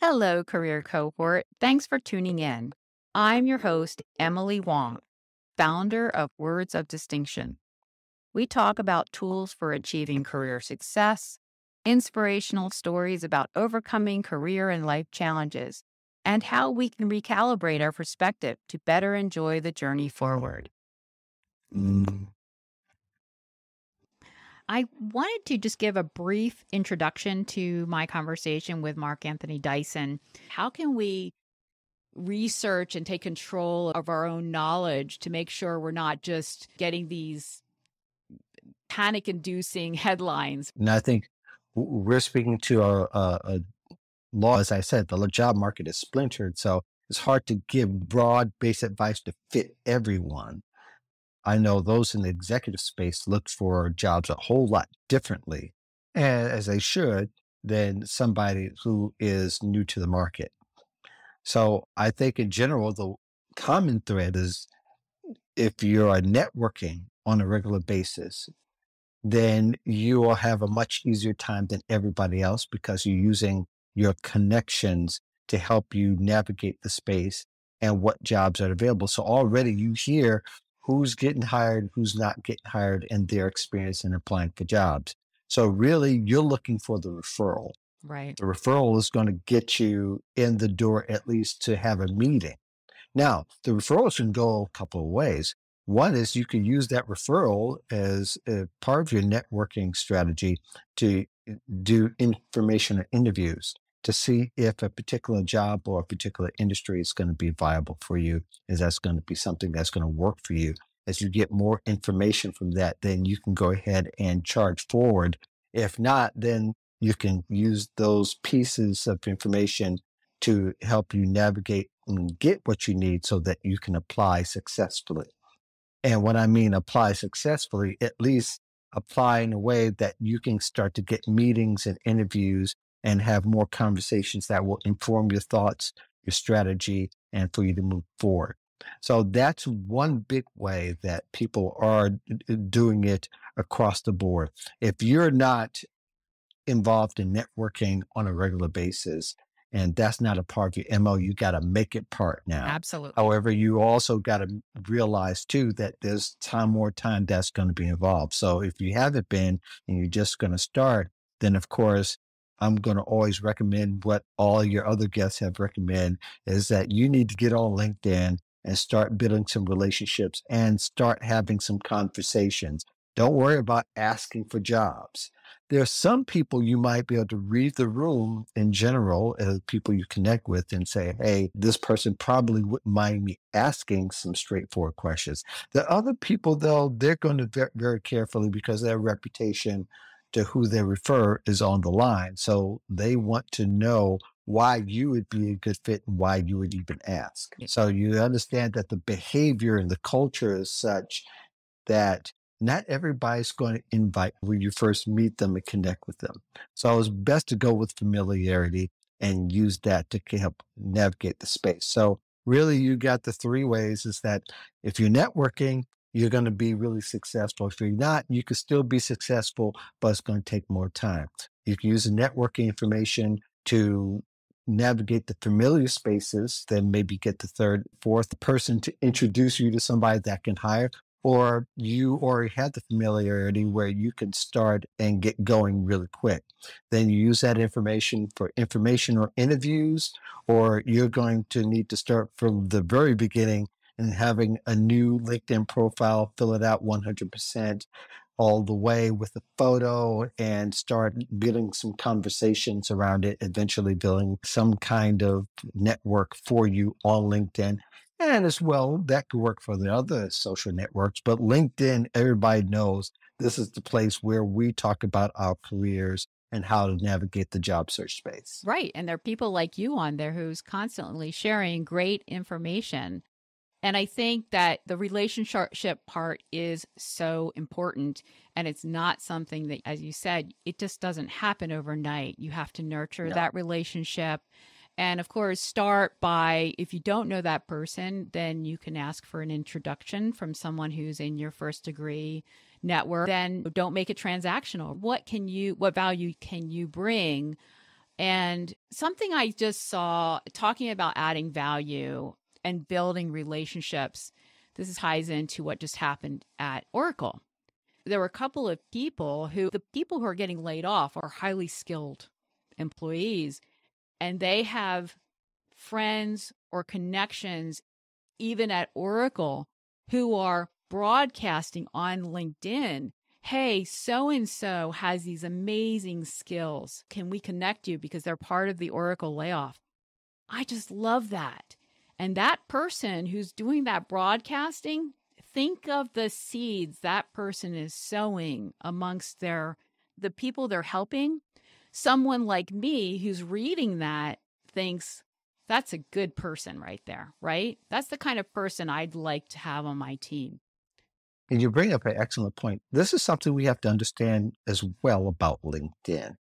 Hello, career cohort. Thanks for tuning in. I'm your host, Emily Wong, founder of Words of Distinction. We talk about tools for achieving career success, inspirational stories about overcoming career and life challenges, and how we can recalibrate our perspective to better enjoy the journey forward. I wanted to just give a brief introduction to my conversation with Mark Anthony Dyson. How can we research and take control of our own knowledge to make sure we're not just getting these panic inducing headlines? And I think we're speaking to a law, as I said, the job market is splintered. So it's hard to give broad based advice to fit everyone. I know those in the executive space look for jobs a whole lot differently, and as they should, than somebody who is new to the market. So I think in general, the common thread is if you're networking on a regular basis, then you will have a much easier time than everybody else because you're using your connections to help you navigate the space and what jobs are available. So already you hear who's getting hired, who's not getting hired, and their experience in applying for jobs. So really, you're looking for the referral. Right. The referral is going to get you in the door at least to have a meeting. Now, the referrals can go a couple of ways. One is you can use that referral as a part of your networking strategy to do information interviews to see if a particular job or a particular industry is going to be viable for you. Is that's going to be something that's going to work for you? As you get more information from that, then you can go ahead and charge forward. If not, then you can use those pieces of information to help you navigate and get what you need so that you can apply successfully. And when I mean apply successfully, at least apply in a way that you can start to get meetings and interviews and have more conversations that will inform your thoughts, your strategy, and for you to move forward. So that's one big way that people are doing it across the board. If you're not involved in networking on a regular basis, and that's not a part of your MO. You got to make it part now. Absolutely. However, you also got to realize too that there's more time that's going to be involved. So if you haven't been and you're just going to start, then of course, I'm going to always recommend what all your other guests have recommended is that you need to get on LinkedIn and start building some relationships and start having some conversations. Don't worry about asking for jobs. There are some people you might be able to read the room in general as people you connect with and say, hey, this person probably wouldn't mind me asking some straightforward questions. The other people, though, they're going to very carefully because their reputation to who they refer is on the line. So they want to know why you would be a good fit and why you would even ask. So you understand that the behavior and the culture is such that not everybody's going to invite when you first meet them and connect with them. So it's best to go with familiarity and use that to help navigate the space. So really you got the three ways is that if you're networking, you're going to be really successful. If you're not, you can still be successful, but it's going to take more time. You can use the networking information to navigate the familiar spaces, then maybe get the third, fourth person to introduce you to somebody that can hire, or you already have the familiarity where you can start and get going really quick. Then you use that information for information or interviews, or you're going to need to start from the very beginning and having a new LinkedIn profile, fill it out 100% all the way with a photo and start building some conversations around it, eventually building some kind of network for you on LinkedIn. And as well, that could work for the other social networks. But LinkedIn, everybody knows this is the place where we talk about our careers and how to navigate the job search space. Right. And there are people like you on there who's constantly sharing great information. And I think that the relationship part is so important. And it's not something that, as you said, it just doesn't happen overnight. You have to nurture that relationship. And of course, start by, if you don't know that person, then you can ask for an introduction from someone who's in your first degree network, then don't make it transactional. What value can you bring? And something I just saw talking about adding value and building relationships, this ties into what just happened at Oracle. There were a couple of the people who are getting laid off are highly skilled employees, and they have friends or connections even at Oracle who are broadcasting on LinkedIn. Hey, so and so has these amazing skills. Can we connect you because they're part of the Oracle layoff? I just love that. And that person who's doing that broadcasting, think of the seeds that person is sowing amongst the people they're helping. Someone like me who's reading that thinks that's a good person right there, right? That's the kind of person I'd like to have on my team. And you bring up an excellent point. This is something we have to understand as well about LinkedIn.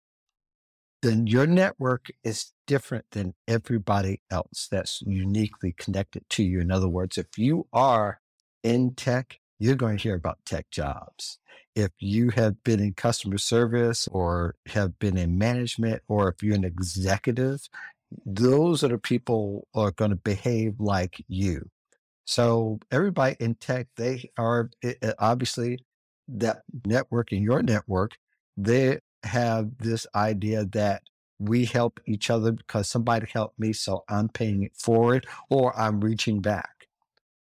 Then your network is different than everybody else that's uniquely connected to you. In other words, if you are in tech, you're going to hear about tech jobs. If you have been in customer service or have been in management, or if you're an executive, those are the people who are going to behave like you. So everybody in tech, they are obviously that network in your network, they have this idea that we help each other because somebody helped me, so I'm paying it forward or I'm reaching back.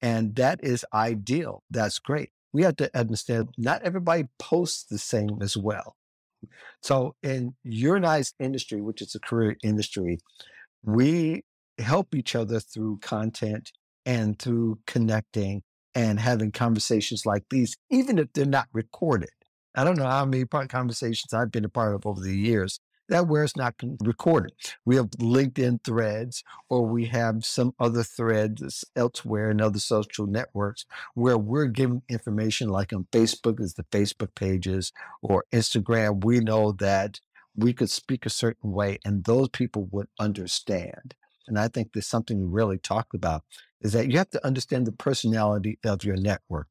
And that is ideal. That's great. We have to understand not everybody posts the same as well. So in your nice industry, which is a career industry, we help each other through content and through connecting and having conversations like these, even if they're not recorded. I don't know how many conversations I've been a part of over the years that where it's not recorded. We have LinkedIn threads, or we have some other threads elsewhere in other social networks where we're giving information, like on Facebook is the Facebook pages, or Instagram. We know that we could speak a certain way and those people would understand. And I think there's something we really talk about is that you have to understand the personality of your network.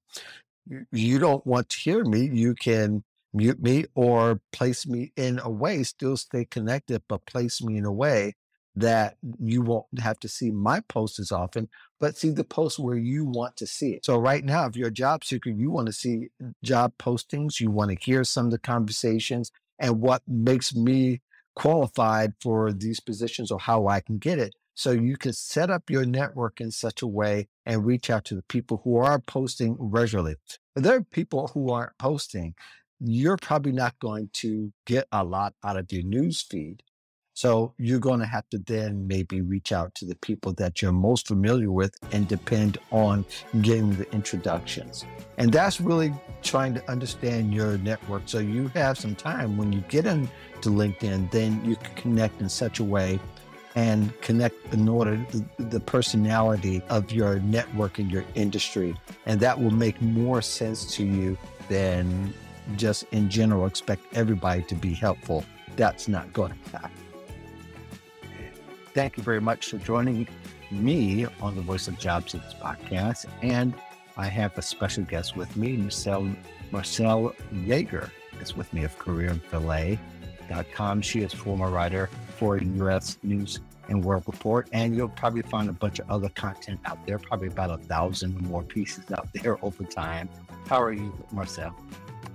You don't want to hear me, you can mute me or place me in a way, still stay connected, but place me in a way that you won't have to see my posts as often, but see the posts where you want to see it. So right now, if you're a job seeker, you want to see job postings, you want to hear some of the conversations and what makes me qualified for these positions or how I can get it. So you can set up your network in such a way and reach out to the people who are posting regularly. But there are people who aren't posting. You're probably not going to get a lot out of your news feed. So you're going to have to then maybe reach out to the people that you're most familiar with and depend on getting the introductions. And that's really trying to understand your network. So you have some time when you get into LinkedIn, then you can connect in such a way and connect in order the personality of your network and your industry. And that will make more sense to you than just in general expect everybody to be helpful. That's not going to happen. Thank you very much for joining me on the Voice of Jobs in this podcast. And I have a special guest with me, Marcelle Yeager is with me of CareerValet.com. She is former writer for U.S. News and World Report, and you'll probably find a bunch of other content out there, probably about 1,000 more pieces out there over time. How are you, Marcelle?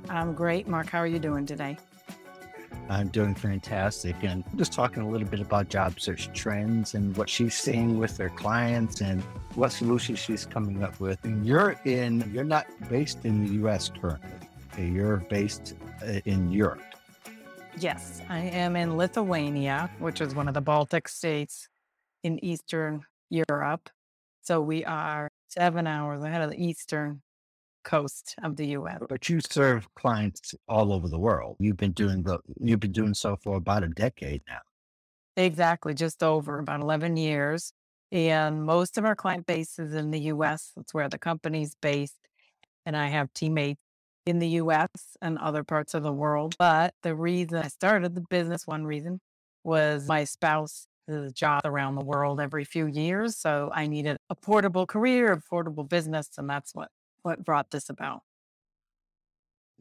I'm great. Mark, how are you doing today? I'm doing fantastic, and just talking a little bit about job search trends and what she's seeing with her clients and what solutions she's coming up with. And you're not based in the U.S. currently. Okay, you're based in Europe. Yes, I am in Lithuania, which is one of the Baltic states in Eastern Europe. So we are 7 hours ahead of the eastern coast of the U.S. But you serve clients all over the world. You've been doing so for about a decade now. Exactly, just over about 11 years. And most of our client base is in the U.S. That's where the company's based. And I have teammates in the U.S. and other parts of the world. But the reason I started the business, one reason, was my spouse has a job around the world every few years. So I needed a portable career, a portable business, and that's what brought this about.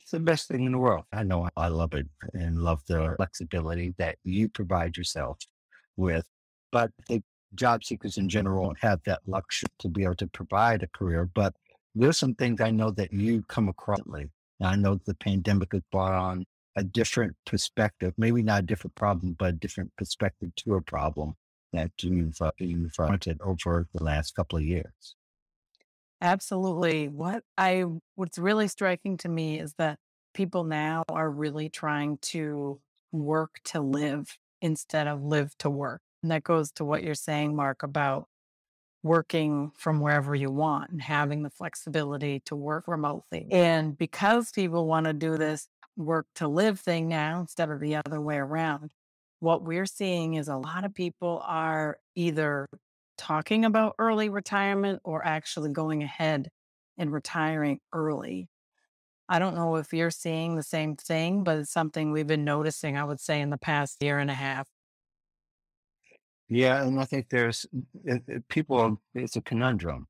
It's the best thing in the world. I know I love it and love the flexibility that you provide yourself with. But I think job seekers in general have that luxury to be able to provide a career. But there's some things I know that you come across. Lately. Now, I know the pandemic has brought on a different perspective, maybe not a different problem, but a different perspective to a problem that you've fronted over the last couple of years. Absolutely. What's really striking to me is that people now are really trying to work to live instead of live to work. And that goes to what you're saying, Mark, about working from wherever you want and having the flexibility to work remotely. And because people want to do this work to live thing now instead of the other way around, what we're seeing is a lot of people are either talking about early retirement or actually going ahead and retiring early. I don't know if you're seeing the same thing, but it's something we've been noticing, I would say, in the past year and a half. Yeah, and I think people, it's a conundrum.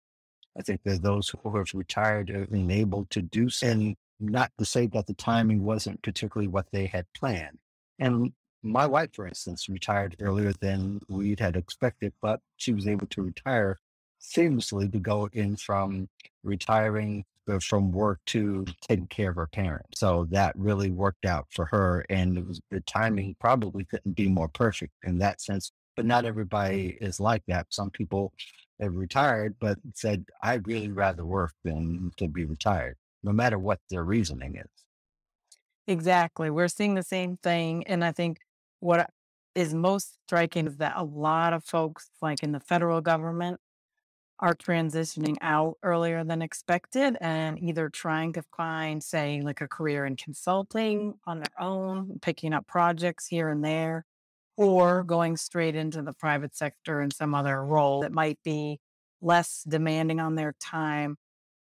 I think there's those who have retired and able to do so, and not to say that the timing wasn't particularly what they had planned. And my wife, for instance, retired earlier than we'd had expected, but she was able to retire seamlessly to go in from retiring from work to taking care of her parents. So that really worked out for her. And the timing probably couldn't be more perfect in that sense. But not everybody is like that. Some people have retired, but said, I'd really rather work than to be retired, no matter what their reasoning is. Exactly. We're seeing the same thing. And I think what is most striking is that a lot of folks, like in the federal government, are transitioning out earlier than expected and either trying to find, say, like a career in consulting on their own, picking up projects here and there, or going straight into the private sector in some other role that might be less demanding on their time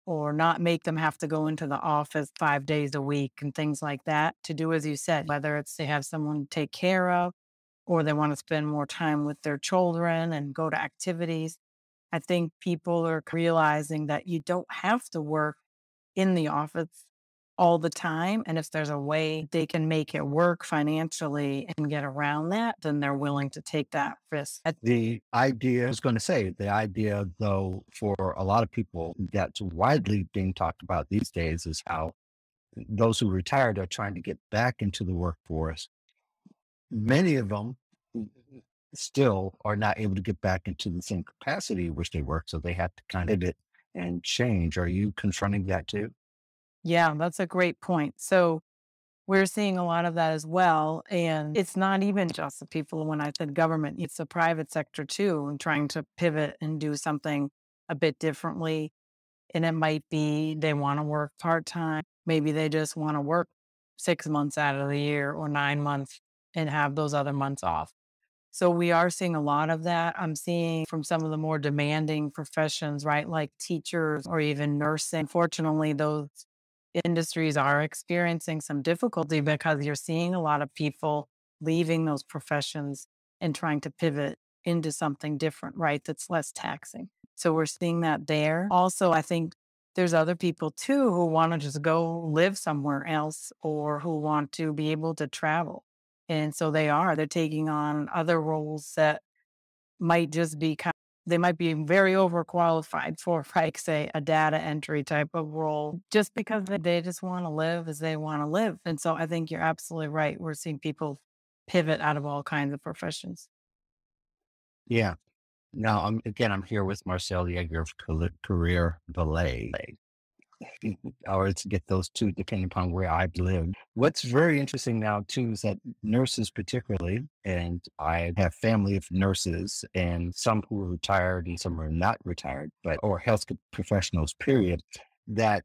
or not make them have to go into the office 5 days a week and things like that to do, as you said, whether it's they have someone to take care of or they want to spend more time with their children and go to activities. I think people are realizing that you don't have to work in the office all the time. And if there's a way they can make it work financially and get around that, then they're willing to take that risk. The idea, I was going to say, the idea, though, for a lot of people that's widely being talked about these days is how those who retired are trying to get back into the workforce. Many of them still are not able to get back into the same capacity which they work, so they have to kind of pivot and change. Are you confronting that too? Yeah, that's a great point. So we're seeing a lot of that as well. And it's not even just the people, when I said government, it's the private sector too, and trying to pivot and do something a bit differently. And it might be they want to work part time. Maybe they just want to work 6 months out of the year or 9 months and have those other months off. So we are seeing a lot of that. I'm seeing from some of the more demanding professions, right? Like teachers or even nursing. Fortunately, those industries are experiencing some difficulty because you're seeing a lot of people leaving those professions and trying to pivot into something different, right? That's less taxing. So we're seeing that there. Also, I think there's other people too who want to just go live somewhere else or who want to be able to travel. And so they're taking on other roles that might just be they might be very overqualified for, like, say, a data entry type of role just because they just want to live as they want to live. And so I think you're absolutely right. We're seeing people pivot out of all kinds of professions. Yeah. Now, I'm here with Marcelle Yeager of Career Valet. Or to get those two, depending upon where I live. What's very interesting now, too, is that nurses, particularly, and I have family of nurses, and some who are retired and some are not retired, but or health professionals, period, that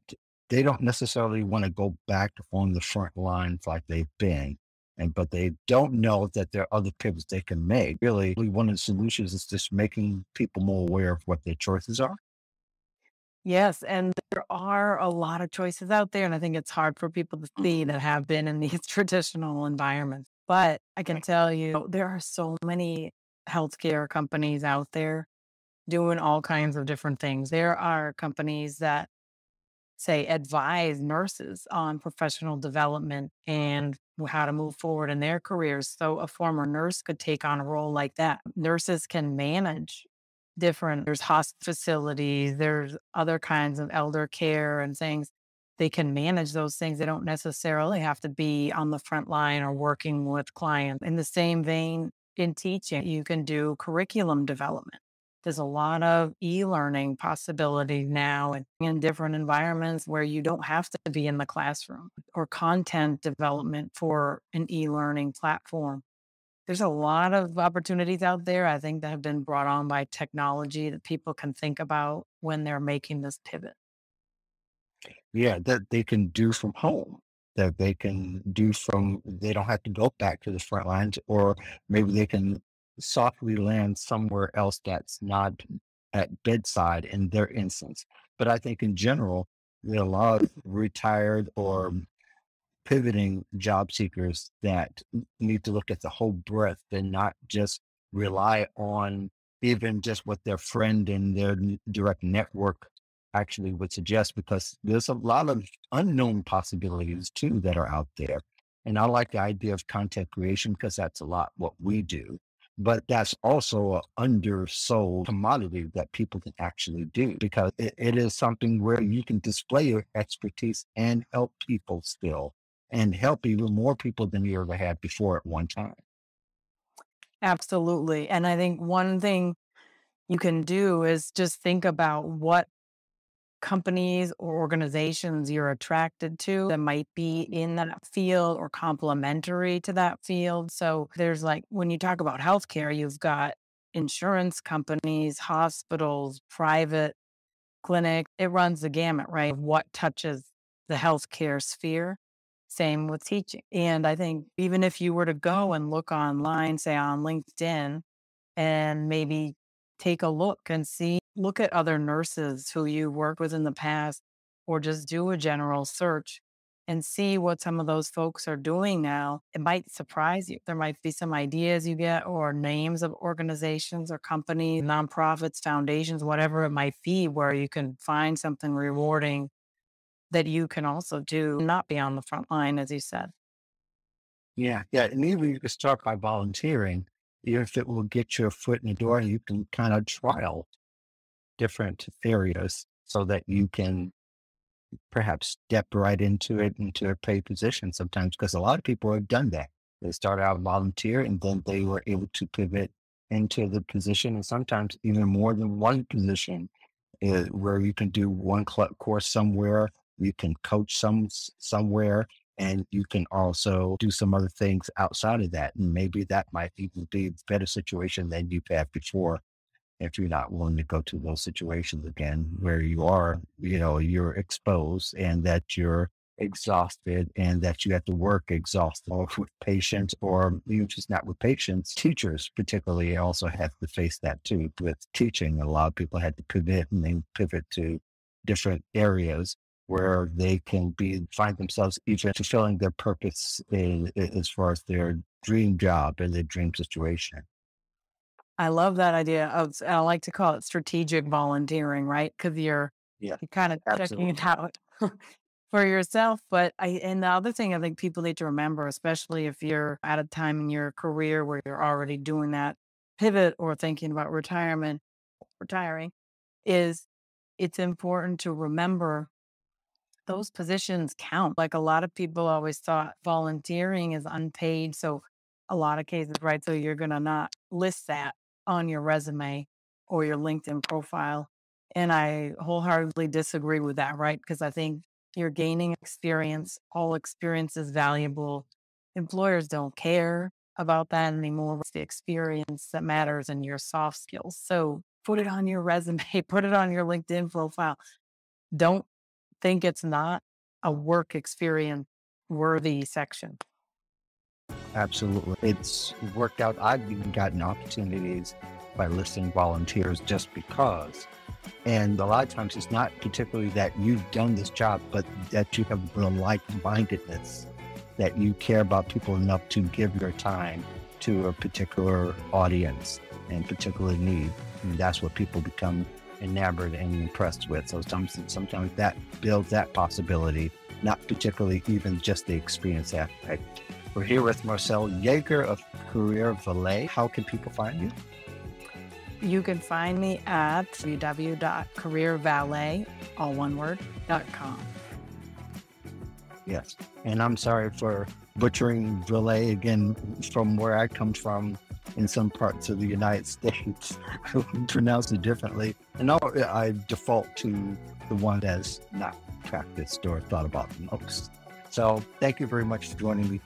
they don't necessarily want to go back on the front lines like they've been. And but they don't know that there are other pivots they can make. Really, one of the solutions is just making people more aware of what their choices are. Yes, and there are a lot of choices out there, and I think it's hard for people to see that have been in these traditional environments. But I can tell you, there are so many healthcare companies out there doing all kinds of different things. There are companies that say, advise nurses on professional development and how to move forward in their careers. So a former nurse could take on a role like that. Nurses can manage there's hospice facilities, there's other kinds of elder care and things. They can manage those things. They don't necessarily have to be on the front line or working with clients. In the same vein, in teaching, you can do curriculum development. There's a lot of e-learning possibilities now and in different environments where you don't have to be in the classroom, or content development for an e-learning platform. There's a lot of opportunities out there, I think, that have been brought on by technology that people can think about when they're making this pivot. Yeah, that they can do from home, that they can do from, they don't have to go back to the front lines, or maybe they can softly land somewhere else that's not at bedside in their instance. But I think in general, there are a lot of retired or pivoting job seekers that need to look at the whole breadth and not just rely on even just what their friend and their direct network actually would suggest, because there's a lot of unknown possibilities too that are out there. And I like the idea of content creation because that's a lot what we do. But that's also an undersold commodity that people can actually do, because it is something where you can display your expertise and help people still, and help even more people than you ever had before at one time. Absolutely. And I think one thing you can do is just think about what companies or organizations you're attracted to that might be in that field or complementary to that field. So there's like, when you talk about healthcare, you've got insurance companies, hospitals, private clinic. It runs the gamut, right? Of what touches the healthcare sphere. Same with teaching. And I think even if you were to go and look online, say on LinkedIn, and maybe take a look and look at other nurses who you worked with in the past, or just do a general search and see what some of those folks are doing now. It might surprise you. There might be some ideas you get, or names of organizations or companies, nonprofits, foundations, whatever it might be, where you can find something rewarding that you can also do, not be on the front line, as you said. Yeah, yeah. And even you can start by volunteering, even if it will get your foot in the door, you can kind of trial different areas so that you can perhaps step right into it, into a paid position sometimes, because a lot of people have done that. They start out volunteer and then they were able to pivot into the position, and sometimes even more than one position, where you can do one course somewhere, you can coach somewhere, and you can also do some other things outside of that. And maybe that might even be a better situation than you've had before, if you're not willing to go to those situations again where you are, you're exposed and that you're exhausted and that you have to work exhausted, or with patients, or even just not with patients. Teachers particularly also have to face that too. With teaching, a lot of people had to pivot, and they pivot to different areas where they can find themselves even fulfilling their purpose as far as their dream job and their dream situation. I love that idea of, I like to call it strategic volunteering, right? Because Yeah, you're kind of checking absolutely. it out for yourself. And the other thing I think people need to remember, especially if you're at a time in your career where you're already doing that pivot or thinking about retiring, is it's important to remember those positions count. Like, a lot of people always thought volunteering is unpaid. So a lot of cases, right? So you're going to not list that on your resume or your LinkedIn profile. And I wholeheartedly disagree with that, right? Because I think you're gaining experience. All experience is valuable. Employers don't care about that anymore. It's the experience that matters and your soft skills. So put it on your resume, put it on your LinkedIn profile. Don't think it's not a work experience worthy section. Absolutely. It's worked out. I've even gotten opportunities by listing volunteers just because. And a lot of times it's not particularly that you've done this job, but that you have the like-mindedness, that you care about people enough to give your time to a particular audience and particular need. And that's what people become enamored and impressed with. So sometimes that builds that possibility, not particularly even just the experience aspect. We're here with Marcelle Yeager of Career Valet. How can people find you? You can find me at www.careervalet, all one word, .com. Yes. And I'm sorry for butchering valet again. From where I come from, in some parts of the United States, we pronounce it differently. And I default to the one that's not practiced or thought about the most. So thank you very much for joining me